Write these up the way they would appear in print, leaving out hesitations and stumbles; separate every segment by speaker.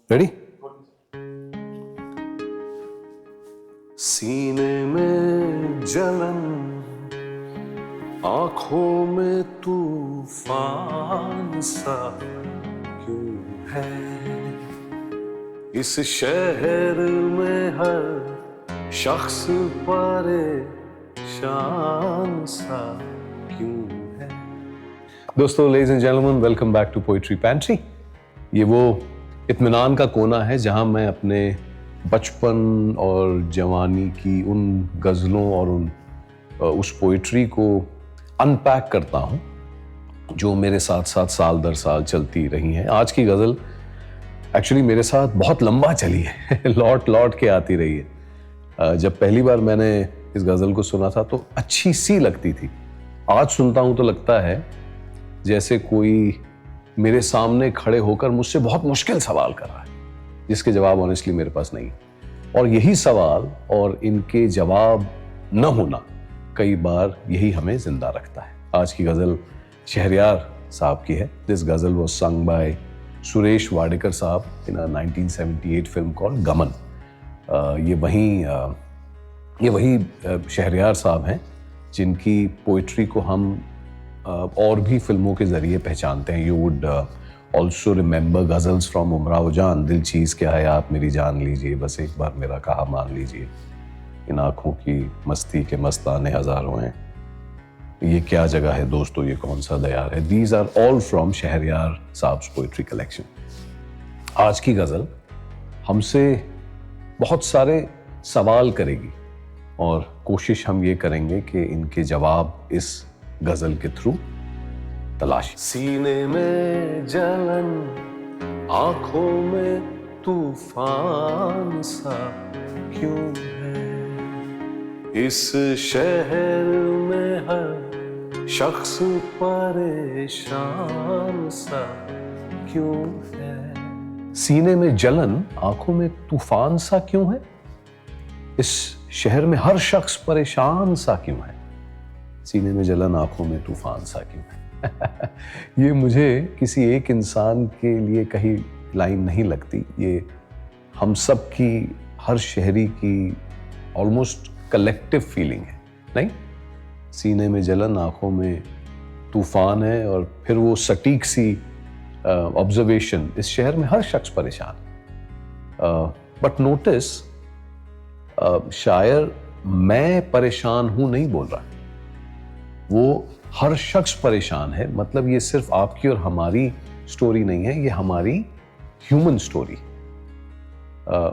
Speaker 1: Ready? सीने में जलन, आंखों में तूफान सा क्यों है? इस शहर में हर शख्स परेशान सा क्यों है? दोस्तों, ladies and gentleman, welcome back to poetry pantry. ये वो इत्मीनान का कोना है जहां मैं अपने बचपन और जवानी की उन गज़लों और उस पोइट्री को अनपैक करता हूं जो मेरे साथ साथ साल दर साल चलती रही हैं। आज की गज़ल एक्चुअली मेरे साथ बहुत लंबा चली है लौट लौट के आती रही है। जब पहली बार मैंने इस गज़ल को सुना था तो अच्छी सी लगती थी। आज सुनता हूं तो लगता है जैसे कोई मेरे सामने खड़े होकर मुझसे बहुत मुश्किल सवाल कर रहा है जिसके जवाब ऑनेस्टली मेरे पास नहीं। और यही सवाल और इनके जवाब न होना कई बार यही हमें जिंदा रखता है। आज की गज़ल शहरयार साहब की है। This ghazal was sung by Suresh Wadekar साहब इन अ 1978 फिल्म कॉल्ड गमन। ये वही शहरयार साहब हैं जिनकी पोइट्री को हम और भी फिल्मों के जरिए पहचानते हैं। You would also remember ghazals from Umrao जान, दिल चीज़ क्या है आप मेरी जान लीजिए, बस एक बार मेरा कहा मान लीजिए, इन आँखों की मस्ती के मस्ताने हजारों हैं, ये क्या जगह है दोस्तों ये कौन सा दयार है। These are all from Shahryar साहब्स पोइट्री कलेक्शन। आज की गज़ल हमसे बहुत सारे सवाल करेगी और कोशिश हम ये करेंगे कि इनके जवाब इस गजल के थ्रू तलाश। सीने में जलन, आंखों में तूफान सा क्यों है? इस शहर में हर शख्स परेशान सा क्यों है? सीने में जलन, आंखों में तूफान सा क्यों है? इस शहर में हर शख्स परेशान सा क्यों है? सीने में जलन, आंखों में तूफान सा क्यों है? ये मुझे किसी एक इंसान के लिए कही लाइन नहीं लगती, ये हम सब की, हर शहरी की ऑलमोस्ट कलेक्टिव फीलिंग है, नहीं? सीने में जलन, आंखों में तूफान है और फिर वो सटीक सी ऑब्जर्वेशन, इस शहर में हर शख्स परेशान। बट नोटिस, शायर मैं परेशान हूं नहीं बोल रहा, वो हर शख्स परेशान है। मतलब ये सिर्फ आपकी और हमारी स्टोरी नहीं है, ये हमारी ह्यूमन स्टोरी।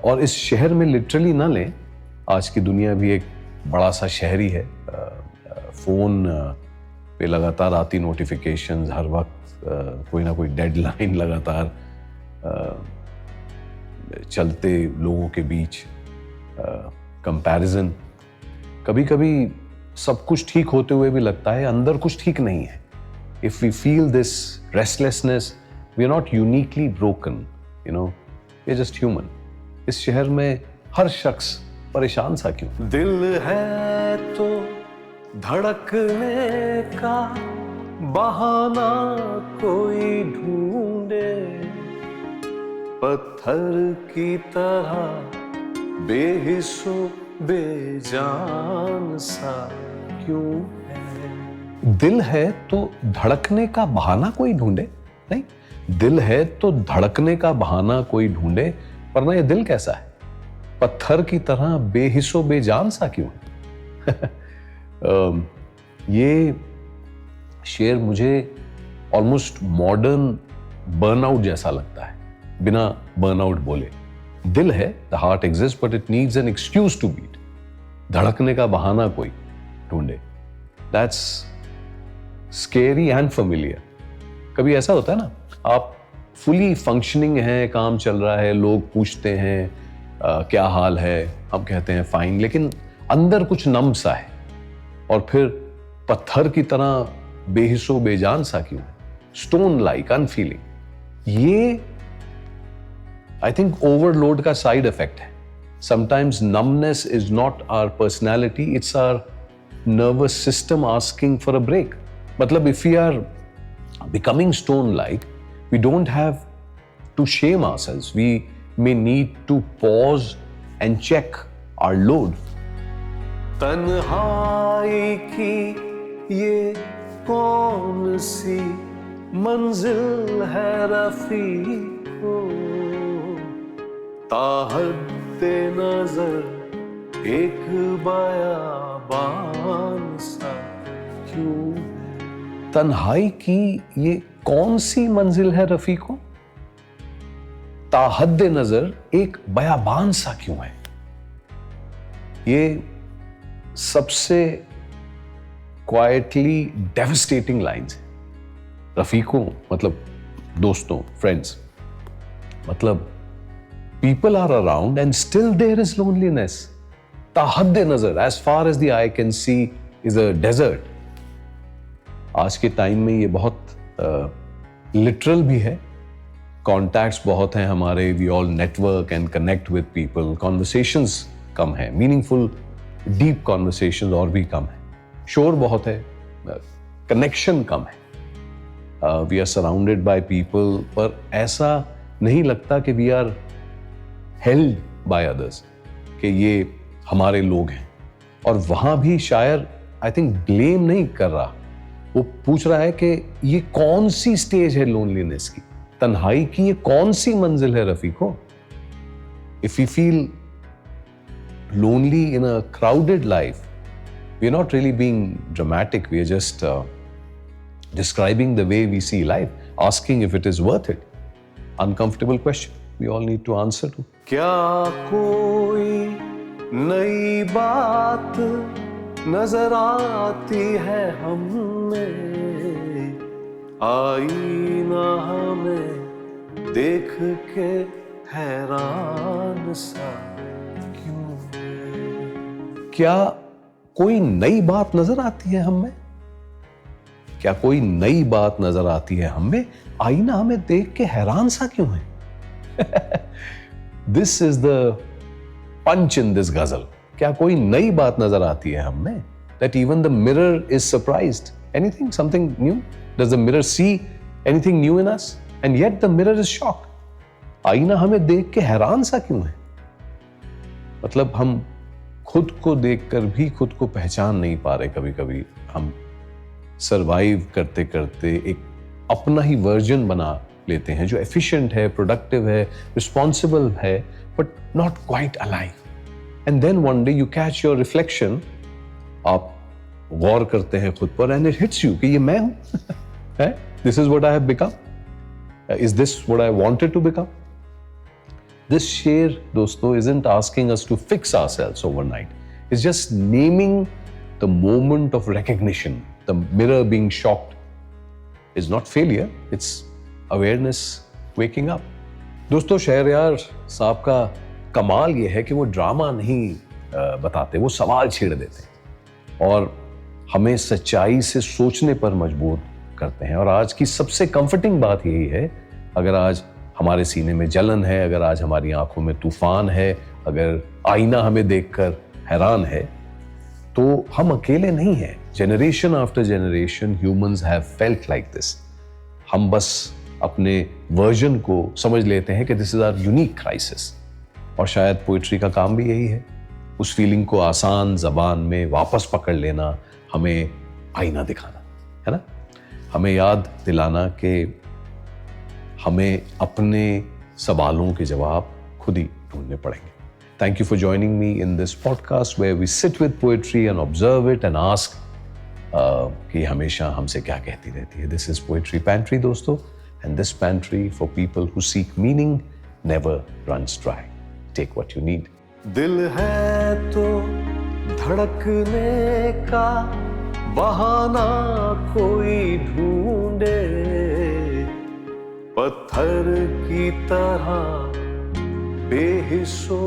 Speaker 1: और इस शहर में लिटरली ना लें, आज की दुनिया भी एक बड़ा सा शहरी है। फोन पे लगातार आती नोटिफिकेशंस, हर वक्त कोई ना कोई डेडलाइन लगातार चलते लोगों के बीच, कंपैरिजन। कभी कभी सब कुछ ठीक होते हुए भी लगता है अंदर कुछ ठीक नहीं है। If we feel this restlessness, we are not uniquely broken, you know, we are just human. इस शहर में हर शख्स परेशान सा क्यों? दिल है तो धड़कने का बहाना कोई ढूंढे, पत्थर की तरह बेहिस्सो बेजान सा क्यों है? दिल है तो धड़कने का बहाना कोई ढूंढे, नहीं? दिल है तो धड़कने का बहाना कोई ढूंढे, वरना ये दिल कैसा है? पत्थर की तरह बेहिस्सो बेजान सा क्यों है? ये शेर मुझे ऑलमोस्ट मॉडर्न बर्नआउट जैसा लगता है, बिना बर्नआउट बोले। दिल है, the heart exist but it needs an excuse to beat. धड़कने का बहाना कोई ढूंढे, दैट्स स्केरी एंड फेमिलियर। कभी ऐसा होता है ना, आप फुली फंक्शनिंग हैं, काम चल रहा है, लोग पूछते हैं क्या हाल है, हम कहते हैं फाइन, लेकिन अंदर कुछ नम सा है और फिर पत्थर की तरह बेहिस्सो बेजान सा क्यों है? Stone like unfeeling. ये आई थिंक ओवरलोड का साइड इफेक्ट है। Sometimes numbness is not our personality, it's our nervous system asking for a break. मतलब if we are becoming stone like, we don't have to shame ourselves. may need to pause and check our load. तन्हाई की ये कौन सी मंजिल है रफीको, ताहद्दे नजर एक बयाबान सा क्यों है। तन्हाई की ये कौन सी मंजिल है रफीको, ताहद्दे नजर एक बयाबान सा क्यों है। ये सबसे क्वाइटली डेविस्टेटिंग लाइन्स है। रफीकों मतलब दोस्तों, फ्रेंड्स, मतलब people are around and still there is loneliness. ताहद्दे नजर, as far as the eye can see is a desert. आज के टाइम में ये बहुत लिटरल भी है। कॉन्टैक्ट्स बहुत हैं हमारे, we all network and connect with people, conversations कम है, मीनिंगफुल डीप कॉन्वर्सेशंस और भी कम है, शोर बहुत है, कनेक्शन कम है। We are surrounded by people, पर ऐसा नहीं लगता कि we are held by others, कि ये हमारे लोग हैं। और वहां भी शायर आई थिंक ब्लेम नहीं कर रहा, वो पूछ रहा है कि ये कौन सी स्टेज है लोनलीनेस की, तन्हाई की ये कौन सी मंजिल है रफीको। If you feel lonely in a crowded life, we are not really being dramatic, we are just describing the way we see life, asking if it is worth it. Uncomfortable question we all need to answer to. क्या कोई नई बात नजर आती है हमें, आईना हमें देख के हैरान सा क्यों। क्या कोई नई बात नजर आती है हमें, क्या कोई नई बात नजर आती है हमें, आईना हमें देख के हैरान सा क्यों है। This is the punch in this ghazal. क्या कोई नई बात नजर आती है हमें, that even the mirror is surprised, anything, something new. Does the mirror see anything new in us, and yet the mirror is shocked. आईना हमें देख के हैरान सा क्यों है। मतलब हम खुद को देखकर भी खुद को पहचान नहीं पा रहे। कभी कभी हम सरवाइव करते करते एक अपना ही वर्जन बना लेते हैं जो एफिशिएंट है, प्रोडक्टिव है, रिस्पॉन्सिबल है, but not quite alive. And then one day you catch your reflection, आप गौर करते हैं खुद पर, एंड इट हिट्स यू कि ये मैं हूं। This is what I have become, is this what I wanted to become. This शेर दोस्तों isn't asking us to fix ourselves overnight. It's just naming the moment of recognition. The mirror being shocked is not failure. It's awareness waking up. दोस्तों शहरयार साहब का कमाल ये है कि वो ड्रामा नहीं बताते, वो सवाल छेड़ देते और हमें सच्चाई से सोचने पर मजबूर करते हैं। और आज की सबसे कंफर्टिंग बात यही है, अगर आज हमारे सीने में जलन है, अगर आज हमारी आंखों में तूफान है, अगर आईना हमें देखकर हैरान है, तो हम अकेले नहीं हैं। Generation after generation humans have felt like this. हम बस अपने वर्जन को समझ लेते हैं कि this is our unique crisis, और शायद पोइट्री का काम भी यही है, उस फीलिंग को आसान जबान में वापस पकड़ लेना, हमें आईना दिखाना, है ना, हमें याद दिलाना कि हमें अपने सवालों के जवाब खुद ही ढूंढने पड़ेंगे। Thank you for joining me in this podcast where we sit with poetry and observe it and ask कि हमेशा हमसे क्या कहती रहती है। This is Poetry Pantry दोस्तों, and this pantry for people who seek meaning never runs dry. Take what you need. दिल है तो धड़कने का बहाना कोई ढूंढे, पत्थर की तरह बेहिस्सो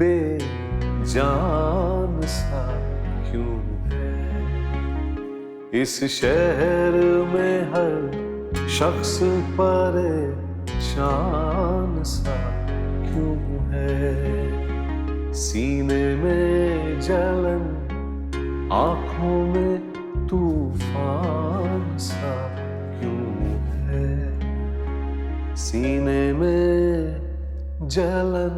Speaker 1: बेजान सा क्यों है। इस शहर में हर शख्स परेशान सा क्यों है। सीने में जलन, आंखों में तूफान सा क्यों है। सीने में जलन